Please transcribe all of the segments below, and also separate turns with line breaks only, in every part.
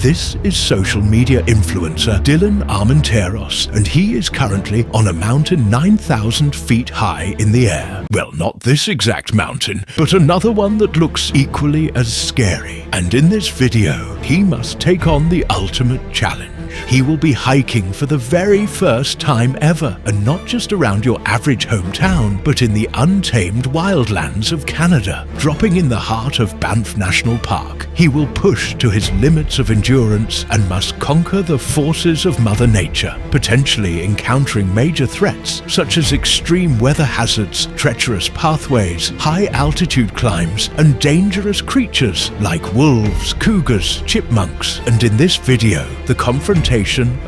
This is social media influencer Dylan Armenteros, and he is currently on a mountain 9,000 feet high in the air. Well, not this exact mountain, but another one that looks equally as scary. And in this video, he must take on the ultimate challenge. He will be hiking for the very first time ever, and not just around your average hometown, but in the untamed wildlands of Canada. Dropping in the heart of Banff National Park, he will push to his limits of endurance and must conquer the forces of Mother Nature, potentially encountering major threats such as extreme weather hazards, treacherous pathways, high-altitude climbs, and dangerous creatures like wolves, cougars, chipmunks, and in this video, the confrontation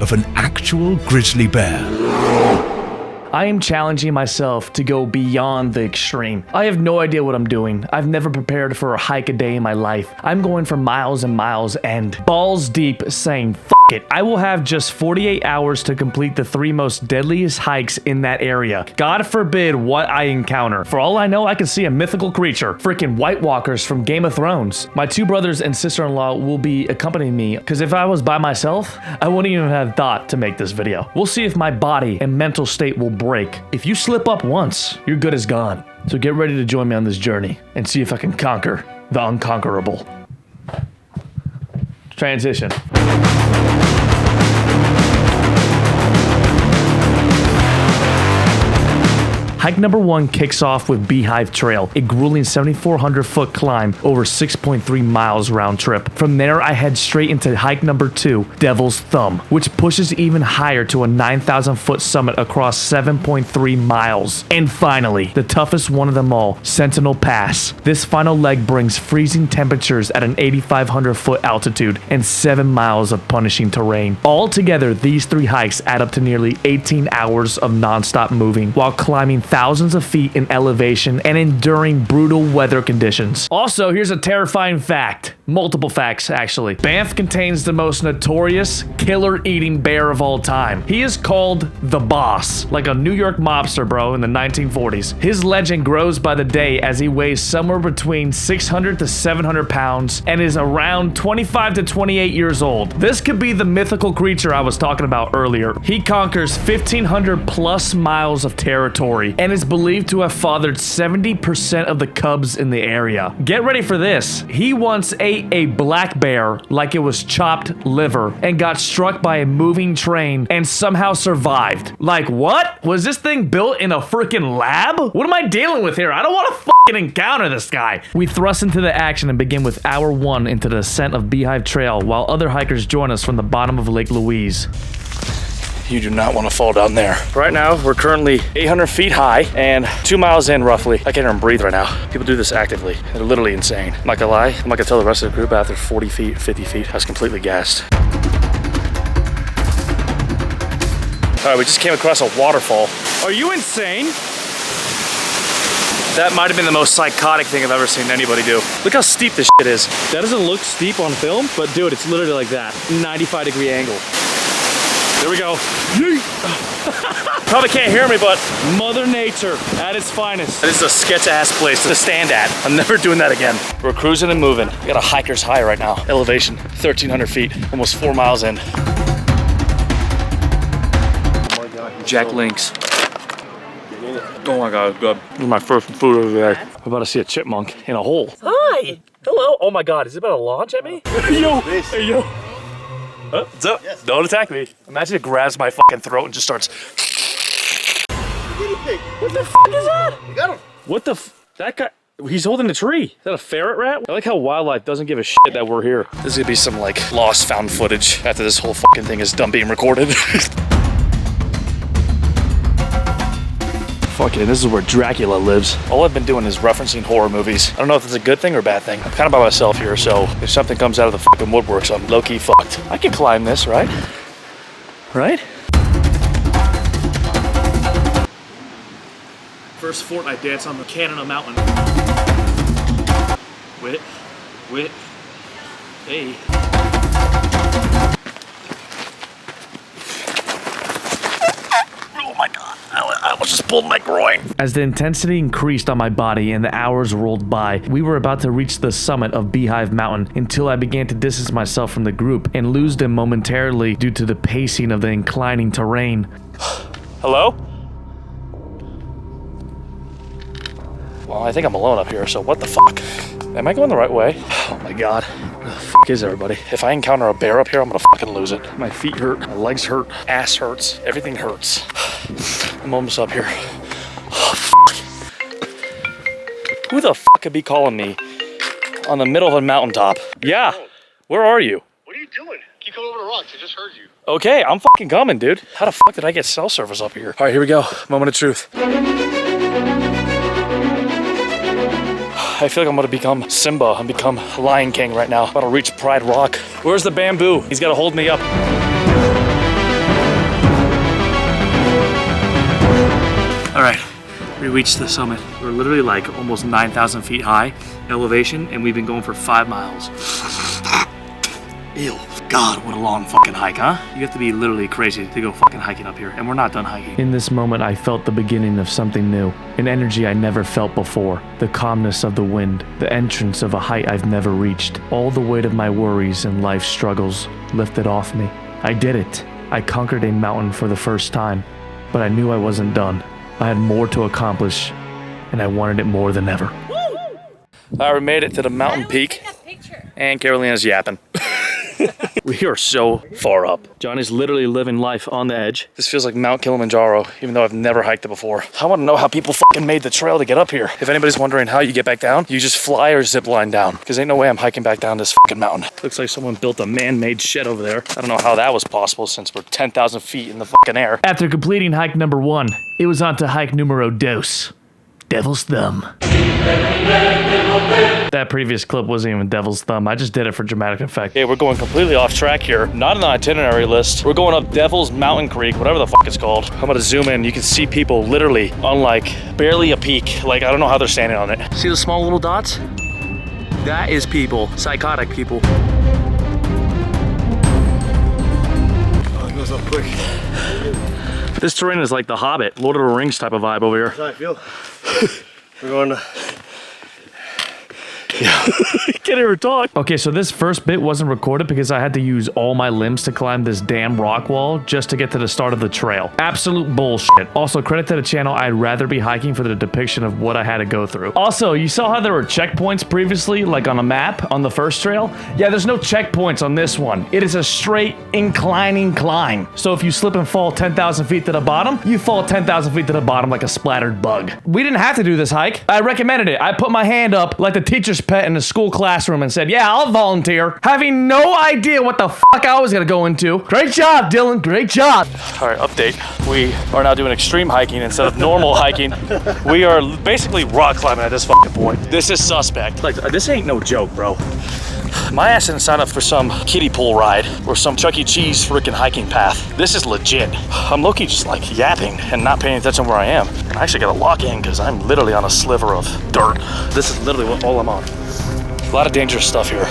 of an actual grizzly bear.
I am challenging myself to go beyond the extreme. I have no idea what I'm doing. I've never prepared for a hike a day in my life. I'm going for miles and miles and balls deep saying, F it. I will have just 48 hours to complete the 3 most deadliest hikes in that area. God forbid what I encounter. For all I know, I can see a mythical creature. Freaking White Walkers from Game of Thrones. My 2 brothers and sister-in-law will be accompanying me, because if I was by myself, I wouldn't even have thought to make this video. We'll see if my body and mental state will break. If you slip up once, your good is gone. So get ready to join me on this journey and see if I can conquer the unconquerable. Transition. Hike number 1 kicks off with Beehive Trail, a grueling 7,400 foot climb over 6.3 miles round trip. From there, I head straight into hike number 2, Devil's Thumb, which pushes even higher to a 9,000 foot summit across 7.3 miles. And finally, the toughest one of them all, Sentinel Pass. This final leg brings freezing temperatures at an 8,500 foot altitude and 7 miles of punishing terrain. Altogether, these 3 hikes add up to nearly 18 hours of non-stop moving while climbing thousands of feet in elevation and enduring brutal weather conditions. Also, here's a terrifying fact. Multiple facts, actually. Banff contains the most notorious killer-eating bear of all time. He is called the Boss, like a New York mobster, bro, in the 1940s. His legend grows by the day as he weighs somewhere between 600 to 700 pounds and is around 25 to 28 years old. This could be the mythical creature I was talking about earlier. He conquers 1,500 plus miles of territory and is believed to have fathered 70% of the cubs in the area. Get ready for this. He once ate a black bear like it was chopped liver and got struck by a moving train and somehow survived. Like, what? Was this thing built in a freaking lab? What am I dealing with here? I don't want to fucking encounter this guy. We thrust into the action and begin with hour 1 into the ascent of Beehive Trail while other hikers join us from the bottom of Lake Louise.
You do not want to fall down there. Right now, we're currently 800 feet high and 2 miles in roughly. I can't even breathe right now. People do this actively. They're literally insane. I'm not gonna lie. I'm not gonna tell the rest of the group after 40 feet, 50 feet. I was completely gassed. All right, we just came across a waterfall. Are you insane? That might have been the most psychotic thing I've ever seen anybody do. Look how steep this shit is. That doesn't look steep on film, but dude, it's literally like that. 95-degree angle. There we go. Probably can't hear me, but Mother Nature at its finest. This is a sketch-ass place to stand at. I'm never doing that again. We're cruising and moving. We got a hiker's high right now. Elevation, 1,300 feet, almost 4 miles in. Oh my God. Jack Links. Oh my God, good. This is my first food of the day. I'm about to see a chipmunk in a hole. Hi. Hello. Oh my God, is it about to launch at me? Yo, hey, yo. What's up? Yes. Don't attack me. Imagine it grabs my fucking throat and just starts. What the fuck is that? You got him. What the that guy? He's holding a tree. Is that a ferret rat? I like how wildlife doesn't give a shit that we're here. This is gonna be some like lost found footage after this whole fucking thing is done being recorded. Fucking, this is where Dracula lives. All I've been doing is referencing horror movies. I don't know if it's a good thing or a bad thing. I'm kind of by myself here, so if something comes out of the fucking woodworks, I'm low-key fucked. I can climb this, right? Right? First Fortnite dance on the Canada mountain. Wit. Hey. Oh my God, I almost just pulled my groin.
As the intensity increased on my body and the hours rolled by, we were about to reach the summit of Beehive Mountain until I began to distance myself from the group and lose them momentarily due to the pacing of the inclining terrain.
Hello? Well, I think I'm alone up here, so what the fuck? Am I going the right way? Oh my god. Where the fuck is everybody? If I encounter a bear up here, I'm gonna fucking lose it. My feet hurt, my legs hurt, ass hurts, everything hurts. I'm almost up here. Oh, fuck. Who the fuck could be calling me on the middle of a mountaintop? Yeah, where are you?
What are you doing? Keep coming over the rocks, I just heard you.
Okay, I'm fucking coming, dude. How the fuck did I get cell service up here? All right, here we go. Moment of truth. I feel like I'm gonna become Simba and become Lion King right now. I'm about to reach Pride Rock. Where's the bamboo? He's gotta hold me up. All right, we reached the summit. We're literally like almost 9,000 feet high elevation, and we've been going for 5 miles. Ew, God, what a long fucking hike, huh? You have to be literally crazy to go fucking hiking up here, and we're not done hiking.
In this moment, I felt the beginning of something new, an energy I never felt before, the calmness of the wind, the entrance of a height I've never reached. All the weight of my worries and life struggles lifted off me. I did it. I conquered a mountain for the first time, but I knew I wasn't done. I had more to accomplish, and I wanted it more than ever.
We made it to the mountain peak, and Carolina's yapping. We are so far up. Johnny's literally living life on the edge. This feels like Mount Kilimanjaro, even though I've never hiked it before. I want to know how people fucking made the trail to get up here. If anybody's wondering how you get back down, you just fly or zip line down, because ain't no way I'm hiking back down this fucking mountain. Looks like someone built a man-made shed over there. I don't know how that was possible since we're 10,000 feet in the fucking air.
After completing hike number 1, it was on to hike numero dos, Devil's Thumb. That previous clip wasn't even Devil's Thumb. I just did it for dramatic effect.
Okay, we're going completely off track here. Not on the itinerary list. We're going up Devil's Mountain Creek, whatever the fuck it's called. I'm gonna zoom in. You can see people literally on like barely a peak. Like, I don't know how they're standing on it. See the small little dots? That is people, psychotic people.
Oh, it goes up quick.
This terrain is like the Hobbit, Lord of the Rings type of vibe over here.
That's how I feel. We're going to...
Yeah. Can't even talk.
Okay, so this first bit wasn't recorded because I had to use all my limbs to climb this damn rock wall just to get to the start of the trail. Absolute bullshit. Also, credit to the channel, I'd rather be hiking for the depiction of what I had to go through. Also, you saw how there were checkpoints previously, like on a map on the first trail? Yeah, there's no checkpoints on this one. It is a straight inclining climb. So if you slip and fall 10,000 feet to the bottom, you fall 10,000 feet to the bottom like a splattered bug. We didn't have to do this hike. I recommended it. I put my hand up like the teacher's pet in the school classroom and said, yeah, I'll volunteer, having no idea what the fuck I was gonna go into. Great job, Dylan, great job.
All right, update. We are now doing extreme hiking instead of normal hiking. We are basically rock climbing at this fucking point. This is suspect. Like, this ain't no joke, bro. My ass didn't sign up for some kiddie pool ride or some Chuck E. Cheese freaking hiking path. This is legit. I'm low-key just like yapping and not paying attention where I am. And I actually gotta lock in because I'm literally on a sliver of dirt. This is literally all I'm on. A lot of dangerous stuff here.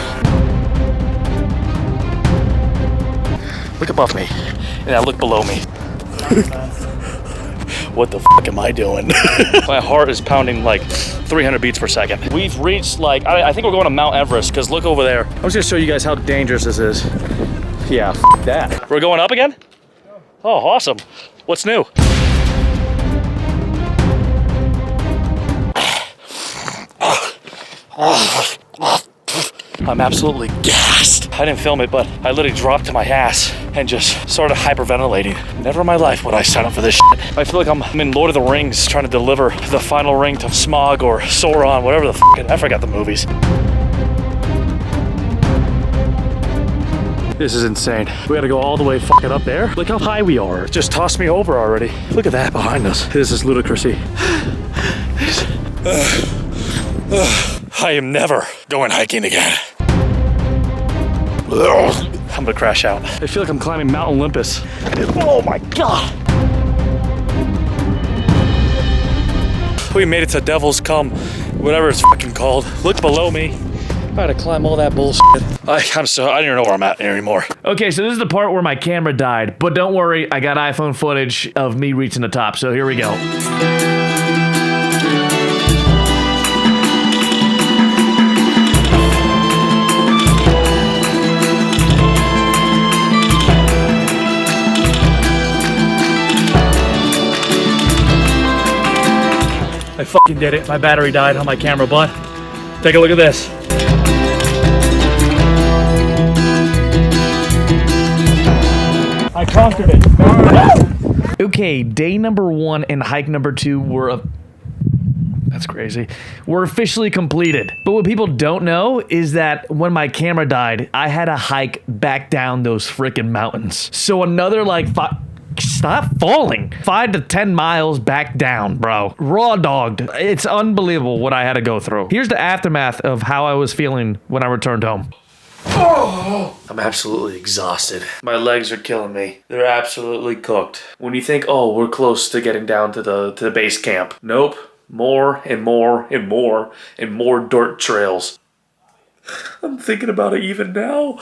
Look above me, and now look below me. What the fuck am I doing? My heart is pounding like 300 beats per second. We've reached like, I think we're going to Mount Everest, because look over there. I'm just gonna show you guys how dangerous this is. Yeah, f that. We're going up again? Oh, awesome. What's new? I'm absolutely gassed. I didn't film it, but I literally dropped to my ass and just started hyperventilating. Never in my life would I sign up for this shit. I feel like I'm in Lord of the Rings trying to deliver the final ring to Smaug or Sauron, whatever the fuck. I forgot the movies. This is insane. We gotta go all the way fucking up there. Look how high we are. It just tossed me over already. Look at that behind us. This is ludicrousy. I am never going hiking again. I'm gonna crash out. I feel like I'm climbing Mount Olympus. Oh my God. We made it to Devil's Cum, whatever it's fucking called. Look below me. I had to climb all that bullshit. I don't even know where I'm at anymore.
Okay, so this is the part where my camera died, but don't worry, I got iPhone footage of me reaching the top, so here we go.
I fucking did it. My battery died on my camera, but take a look at this. I conquered it.
Okay, day number 1 and hike number 2 were that's crazy. We're officially completed. But what people don't know is that when my camera died, I had to hike back down those freaking mountains. So another like stop falling. 5 to 10 miles back down, bro. Raw dogged. It's unbelievable what I had to go through. Here's the aftermath of how I was feeling when I returned home.
Oh, I'm absolutely exhausted. My legs are killing me. They're absolutely cooked. When you think, oh, we're close to getting down to the base camp. Nope. More and more and more and more dirt trails. I'm thinking about it even now.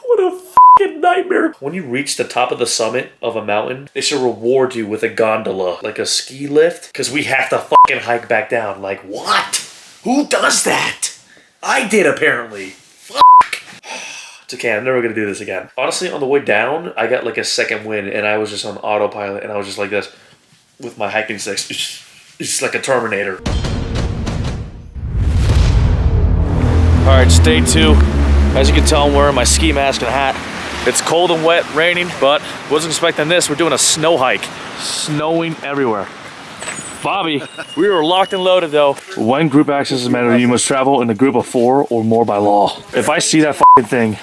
What a fucking nightmare. When you reach the top of the summit of a mountain, they should reward you with a gondola, like a ski lift, because we have to fucking hike back down. Like, what? Who does that? I did, apparently. It's okay, I'm never gonna do this again. Honestly, on the way down, I got like a second wind and I was just on autopilot and I was just like this with my hiking sticks. It's like a Terminator. Alright, it's day 2. As you can tell, I'm wearing my ski mask and hat. It's cold and wet, raining, but wasn't expecting this. We're doing a snow hike. Snowing everywhere. Bobby, we were locked and loaded though. When group access is mandatory, you must travel in a group of 4 or more by law. If I see that fucking thing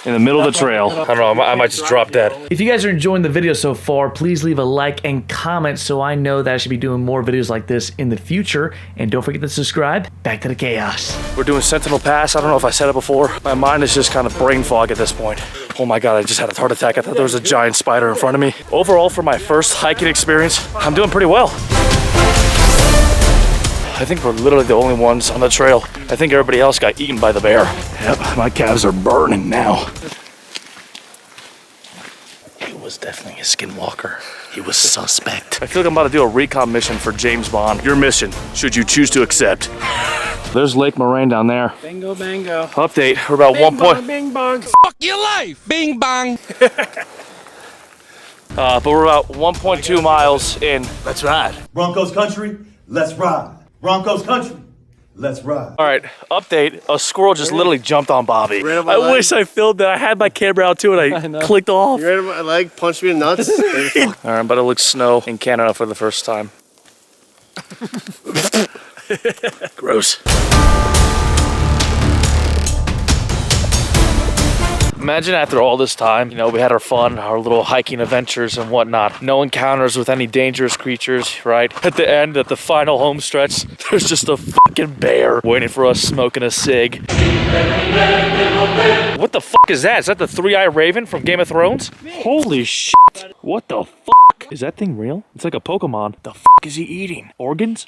in the middle of the trail, I don't know, I might just drop dead.
If you guys are enjoying the video so far, please leave a like and comment so I know that I should be doing more videos like this in the future. And don't forget to subscribe. Back to the chaos.
We're doing Sentinel Pass. I don't know if I said it before. My mind is just kind of brain fog at this point. Oh my God, I just had a heart attack. I thought there was a giant spider in front of me. Overall, for my first hiking experience, I'm doing pretty well. I think we're literally the only ones on the trail. I think everybody else got eaten by the bear. Yep, my calves are burning now. He was definitely a skinwalker. He was suspect. I feel like I'm about to do a recon mission for James Bond. Your mission, should you choose to accept. There's Lake Moraine down there.
Bingo, bango.
Update, we're about
Bing bong, bing bong. Fuck your life. Bing bong.
But we're about 1.2 miles in.
Let's ride.
Broncos country, let's ride. Broncos country, let's ride.
All right, update. A squirrel just literally jumped on Bobby. I wish I filmed that. I had my camera out too and I clicked off.
You ran my leg, punched me in the nuts.
All right, I'm about to look snow in Canada for the first time. Gross. Imagine after all this time, you know, we had our fun, our little hiking adventures and whatnot. No encounters with any dangerous creatures, right? At the end, at the final home stretch, there's just a fucking bear waiting for us smoking a cig. What the fuck is that? Is that the three-eyed raven from Game of Thrones? Holy shit. What the fuck? Is that thing real? It's like a Pokemon. The fuck is he eating? Organs?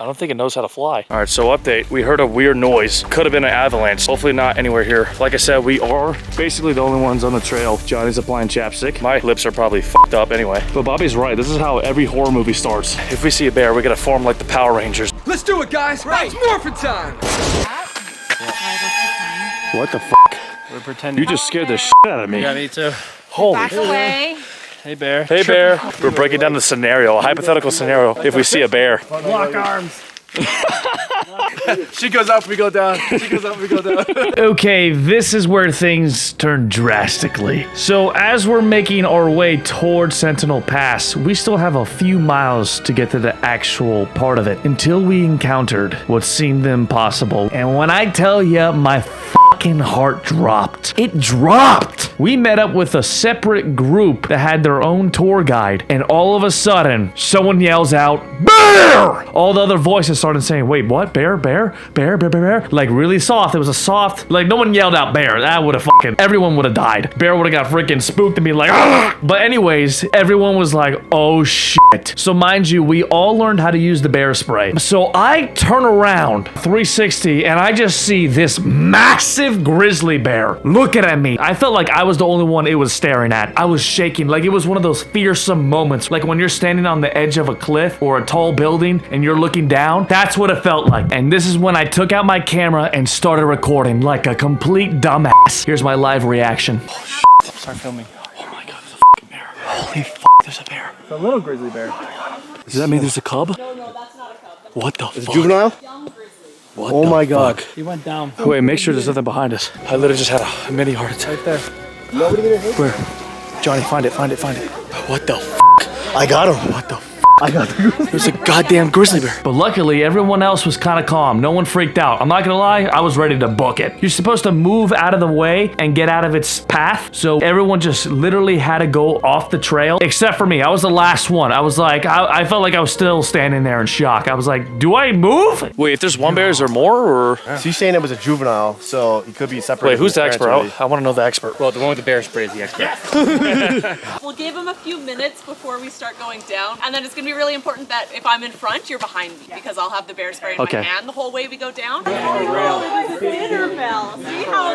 I don't think it knows how to fly. All right, so update. We heard a weird noise. Could have been an avalanche. Hopefully not anywhere here. Like I said, we are basically the only ones on the trail. Johnny's applying chapstick. My lips are probably fucked up anyway. But Bobby's right. This is how every horror movie starts. If we see a bear, we gotta form like the Power Rangers.
Let's do it, guys. Right. It's morphin' time.
What the fuck?
We're pretending.
You just scared the shit out of me.
Yeah, me too.
Holy
Back away.
Hey, bear.
Hey, bear. We're breaking down the scenario, a hypothetical scenario, if we see a bear.
Lock arms. She goes up, we go down. She goes up, we go down.
Okay, this is where things turn drastically. So as we're making our way towards Sentinel Pass, we still have a few miles to get to the actual part of it until we encountered what seemed impossible. And when I tell you, my fucking heart dropped. It dropped! We met up with a separate group that had their own tour guide, and all of a sudden, someone yells out, "Bear!" All the other voices started saying, wait, what? Bear? Bear? Bear? Bear? Bear? Bear? Like really soft. It was a soft, like no one yelled out bear. That would have fucking, everyone would have died. Bear would have got freaking spooked and be like, "Argh!" But anyways, everyone was like, oh shit. So mind you, we all learned how to use the bear spray. So I turn around 360 and I just see this massive massive grizzly bear looking at me. I felt like I was the only one it was staring at. I was shaking like it was one of those fearsome moments, like when you're standing on the edge of a cliff or a tall building and you're looking down. That's what it felt like. And this is when I took out my camera and started recording like a complete dumbass. Here's my live reaction.
Start filming.
Oh my god, there's a fucking bear. Holy f, there's a bear.
It's a little grizzly bear.
Does that mean there's a cub? No, that's not a cub. What the fuck?
Juvenile?
What
Oh
the
my god.
He went down.
Wait, make sure there's nothing behind us. I literally just had a mini heart attack.
Right there.
Nobody gonna hit?
Where? Johnny, find it. What the f?
I got him.
What the f?
I got the
There's a goddamn grizzly bear.
But luckily, everyone else was kind of calm. No one freaked out. I'm not gonna lie, I was ready to book it. You're supposed to move out of the way and get out of its path. So everyone just literally had to go off the trail, except for me. I was the last one. I was like, I felt like I was still standing there in shock. I was like, do I move?
Wait, if there's one bear, is there more or?
So you're saying it was a juvenile, so he could be separate.
Wait, who's the expert? I want to know the expert.
Well, the one with the bear spray is the expert.
We'll give him a few minutes before we start going down, and then it's gonna be really important that if I'm in front, you're behind me, because I'll have the bear spray in my hand the whole way we go down.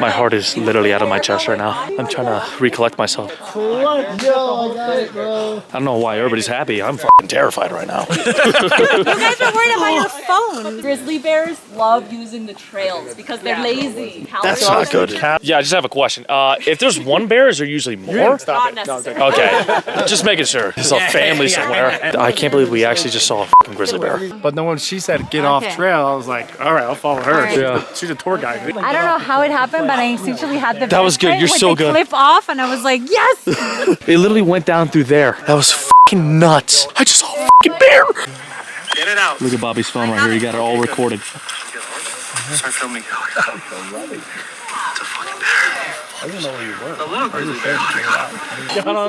My heart is literally out of my chest right now. I'm trying to recollect myself.
I got it, bro.
I don't know why everybody's happy. I'm fucking terrified right now.
You guys are worried about your phone. Grizzly bears love using the trails because they're lazy.
That's not good. Yeah, I just have a question. If there's one bear, is there usually more?
Not necessarily.
Okay, just making sure. There's a family somewhere. I can't believe we actually just saw a fucking grizzly bear.
But then when she said get off trail, I was like, all right, I'll follow her.
Right.
Yeah.
She's a tour guide.
I don't know how it happened, but I essentially had the
That was good. You're
with
so
the
good.
clip off, and I was like, yes.
It literally went down through there. That was fucking nuts. I just saw a fucking bear.
Get it out.
Look at Bobby's phone right here. You got it all recorded.
Start filming.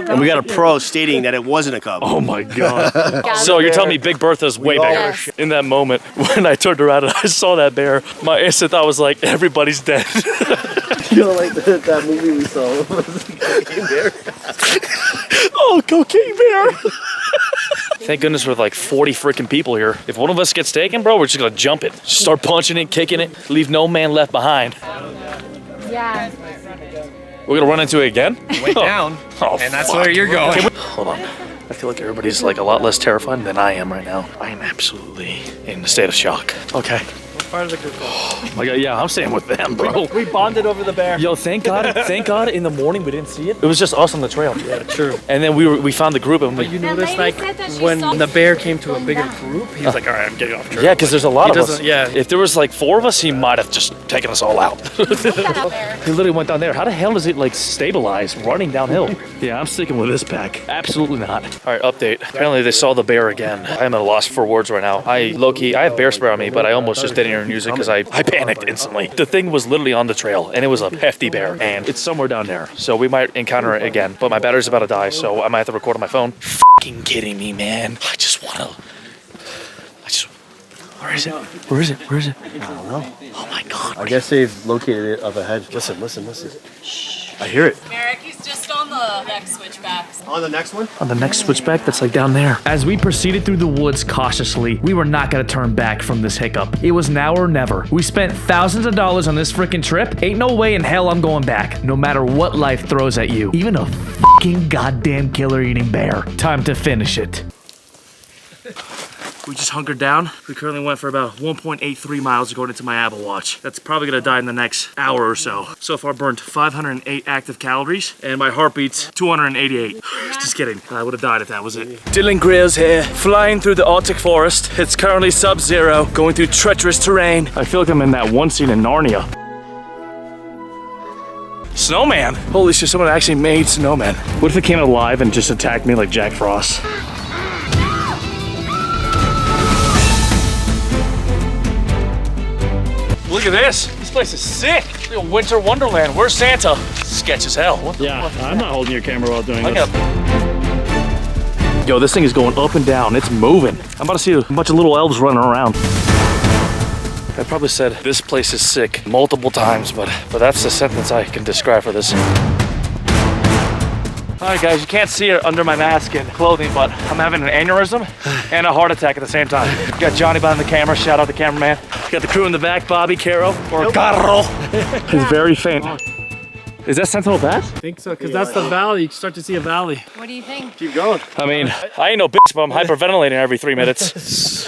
And we got a pro stating that it wasn't a cub.
Oh my god. So you're telling me Big Bertha's way bigger.
Yes.
In that moment, when I turned around and I saw that bear, my instant thought was like, everybody's dead.
You know, like that movie we saw. Cocaine Bear.
Oh, Cocaine Bear. Thank goodness we're like 40 freaking people here. If one of us gets taken, bro, we're just gonna jump it. Just start punching it, kicking it, leave no man left behind.
Yeah.
We're gonna run into it again?
Went down,
Oh,
and that's
fuck.
where you're going.
Hold on. I feel like everybody's like a lot less terrified than I am right now. I am absolutely in a state of shock. Okay.
Part of the group.
Oh my god, yeah, I'm staying with them, bro.
We bonded over the bear.
Yo, thank God in the morning we didn't see it. It was just us on the trail.
Yeah, true.
And then we found the group and we,
You noticed, like, when the bear came to a bigger group, he was like, all right, I'm getting off trail.
yeah, because there's a lot
He
of us.
doesn't- yeah.
If there was like 4 of us, he might have just taken us all out. He literally went down there. How the hell does it like stabilize running downhill? Yeah, I'm sticking with this pack. Absolutely not. All right, update. Apparently they saw the bear again. I am at a loss for words right now. I have bear spray on me, but I almost just didn't even use it because I panicked instantly. The thing was literally on the trail and it was a hefty bear and it's somewhere down there. So we might encounter it again, but my battery's about to die, so I might have to record on my phone. Fucking kidding me, man. Where is it?
I don't know.
Oh my god.
I guess they've located it up ahead. Listen. I hear it.
Merrick, he's just on the next switchback.
On the next one?
On the next switchback that's like down there.
As we proceeded through the woods cautiously, we were not gonna turn back from this hiccup. It was now or never. We spent thousands of dollars on this freaking trip. Ain't no way in hell I'm going back, no matter what life throws at you. Even a fucking goddamn killer-eating bear. Time to finish it.
We just hunkered down. We currently went for about 1.83 miles according to my Apple Watch. That's probably gonna die in the next hour or so. So far burned 508 active calories and my heartbeat's 288. Just kidding. I would have died if that was it. Dylan Grills here, flying through the Arctic forest. It's currently sub-zero, going through treacherous terrain. I feel like I'm in that one scene in Narnia. Snowman! Holy shit, someone actually made snowman. What if it came alive and just attacked me like Jack Frost? Look at this. This place is sick. It's like a winter wonderland. Where's Santa? Sketch as hell. What the fuck?
I'm not holding your camera while doing
Yo, this thing is going up and down. It's moving. I'm about to see a bunch of little elves running around. I probably said this place is sick multiple times, but that's the sentence I can describe for this. All right, guys, you can't see it under my mask and clothing, but I'm having an aneurysm and a heart attack at the same time. Got Johnny behind the camera. Shout out the cameraman. Got the crew in the back, Bobby, Caro, or Carro. It's very faint. Is that Sentinel Pass?
I think so, because that's the valley. You can start to see a valley.
What do you think?
Keep going.
I mean, I ain't no bitch, but I'm hyperventilating every 3 minutes.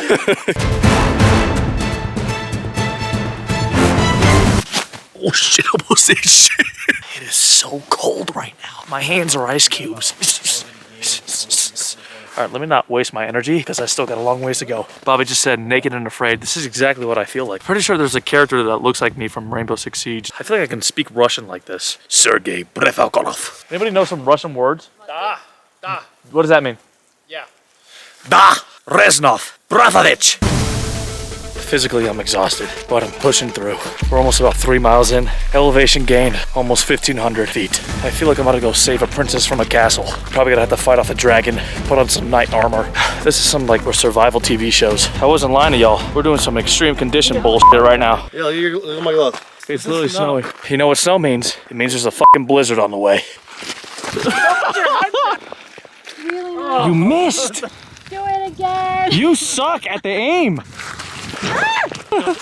Oh shit, almost ate shit. It is so cold right now. My hands are ice cubes. All right, let me not waste my energy because I still got a long ways to go. Bobby just said naked and afraid. This is exactly what I feel like. Pretty sure there's a character that looks like me from Rainbow Six Siege. I feel like I can speak Russian like this. Sergei Brefalkonov. Anybody know some Russian words?
Da.
What does that mean?
Yeah.
Da Reznov Bravovich. Physically, I'm exhausted, but I'm pushing through. We're almost about 3 miles in. Elevation gained, almost 1,500 feet. I feel like I'm about to go save a princess from a castle. Probably gonna have to fight off a dragon, put on some knight armor. This is some like survival TV shows. I wasn't lying to y'all. We're doing some extreme condition bullshit right now.
Yeah, look at my glove.
It's literally snowy. You know what snow means? It means there's a fucking blizzard on the way. You missed!
Do it again.
You suck at the aim!
I'm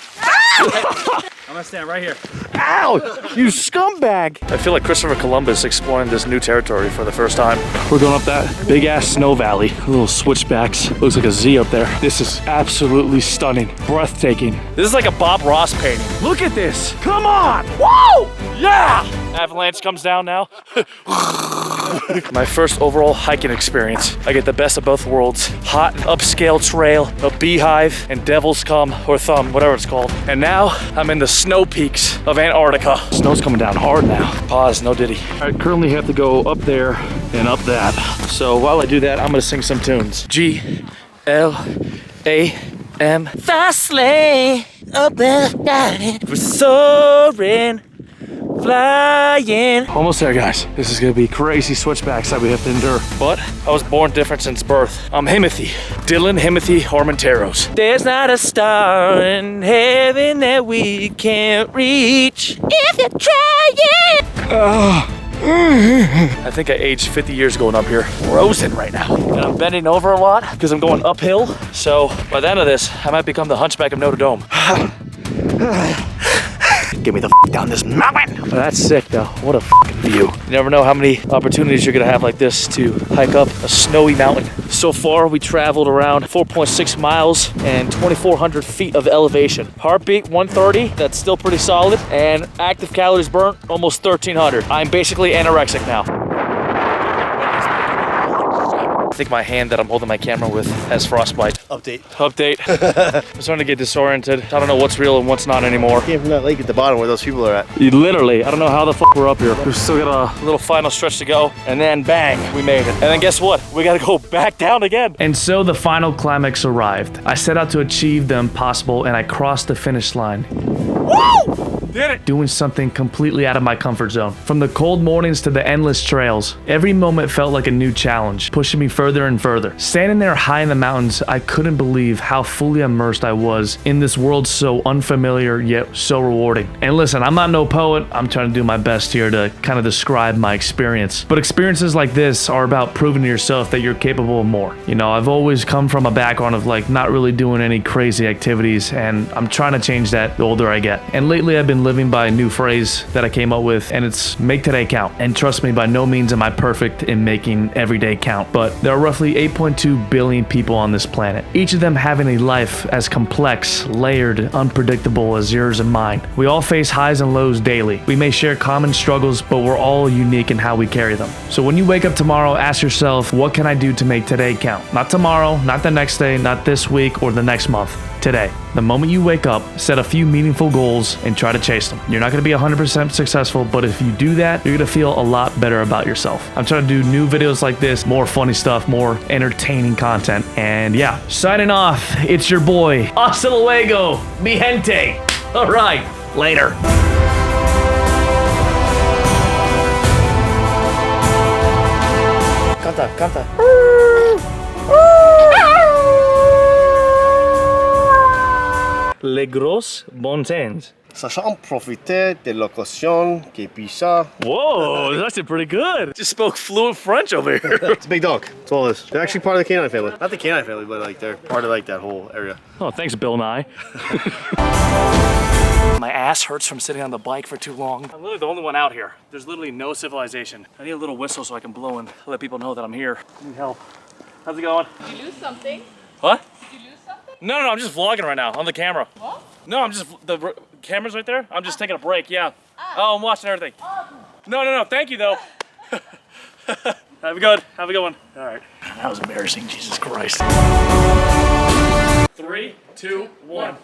gonna stand right here.
Ow! You scumbag! I feel like Christopher Columbus exploring this new territory for the first time. We're going up that big ass snow valley. Little switchbacks. Looks like a Z up there. This is absolutely stunning. Breathtaking. This is like a Bob Ross painting. Look at this! Come on! Woo! Yeah! Avalanche comes down now. My first overall hiking experience. I get the best of both worlds. Hot, upscale trail, a beehive, and devil's cum, or thumb, whatever it's called. And now, I'm in the snow peaks of Antarctica. Snow's coming down hard now. Pause, no diddy. I currently have to go up there and up that. So while I do that, I'm gonna sing some tunes. G-L-A-M. Fast sleigh up there, we're soaring. Flying. Almost there, guys. This is gonna be crazy switchbacks that we have to endure. But I was born different since birth. I'm Himothy. Dylan Himothy Armenteros. There's not a star in heaven that we can't reach if you try it. I think I aged 50 years going up here. Frozen right now. And I'm bending over a lot because I'm going uphill. So by the end of this, I might become the Hunchback of Notre Dame. Get me the f down this mountain. Oh, that's sick though. What a fucking view. You never know how many opportunities you're gonna have like this to hike up a snowy mountain. So far, we traveled around 4.6 miles and 2,400 feet of elevation. Heartbeat 130, that's still pretty solid. And active calories burnt, almost 1,300. I'm basically anorexic now. I think my hand that I'm holding my camera with has frostbite.
Update.
I'm starting to get disoriented. I don't know what's real and what's not anymore.
Came from that lake at the bottom where those people are at.
Literally, I don't know how the fuck we're up here. We've still got a little final stretch to go, and then bang, we made it. And then guess what? We gotta go back down again. And so the final climax arrived. I set out to achieve the impossible, and I crossed the finish line. Woo! Did it! Doing something completely out of my comfort zone. From the cold mornings to the endless trails, every moment felt like a new challenge, pushing me further and further. Standing there high in the mountains, I couldn't believe how fully immersed I was in this world so unfamiliar yet so rewarding. And listen, I'm not no poet. I'm trying to do my best here to kind of describe my experience. But experiences like this are about proving to yourself that you're capable of more. You know, I've always come from a background of like not really doing any crazy activities, and I'm trying to change that the older I get. And lately I've been living by a new phrase that I came up with, and it's make today count. And trust me, by no means am I perfect in making every day count, but there are roughly 8.2 billion people on this planet, each of them having a life as complex, layered, unpredictable as yours and mine. We all face highs and lows daily. We may share common struggles, but we're all unique in how we carry them. So when you wake up tomorrow, ask yourself, what can I do to make today count? Not tomorrow, not the next day, not this week or the next month. Today. The moment you wake up, set a few meaningful goals and try to chase them. You're not going to be 100% successful, but if you do that, you're going to feel a lot better about yourself. I'm trying to do new videos like this, more funny stuff, more entertaining content. And yeah, signing off, it's your boy, hasta luego, mi gente. All right, later. Canta. Les grosses montagnes.
Sachant profiter de l'occasion que Pisa.
Whoa, that's actually pretty good. Just spoke fluent French over here.
It's a big dog. That's all it is. They're actually part of the canine family. Not the canine family, but like they're part of like that whole area.
Oh, thanks, Bill Nye. My ass hurts from sitting on the bike for too long. I'm literally the only one out here. There's literally no civilization. I need a little whistle so I can blow and let people know that I'm here. I need help. How's it going?
Did you lose something?
What?
Did you lose something?
No, I'm just vlogging right now on the camera.
What?
No, I'm just, the camera's right there. I'm just taking a break, yeah. Oh, I'm watching everything. No, thank you though. Have a good one. All right. That was embarrassing, Jesus Christ. 3, 2, 1.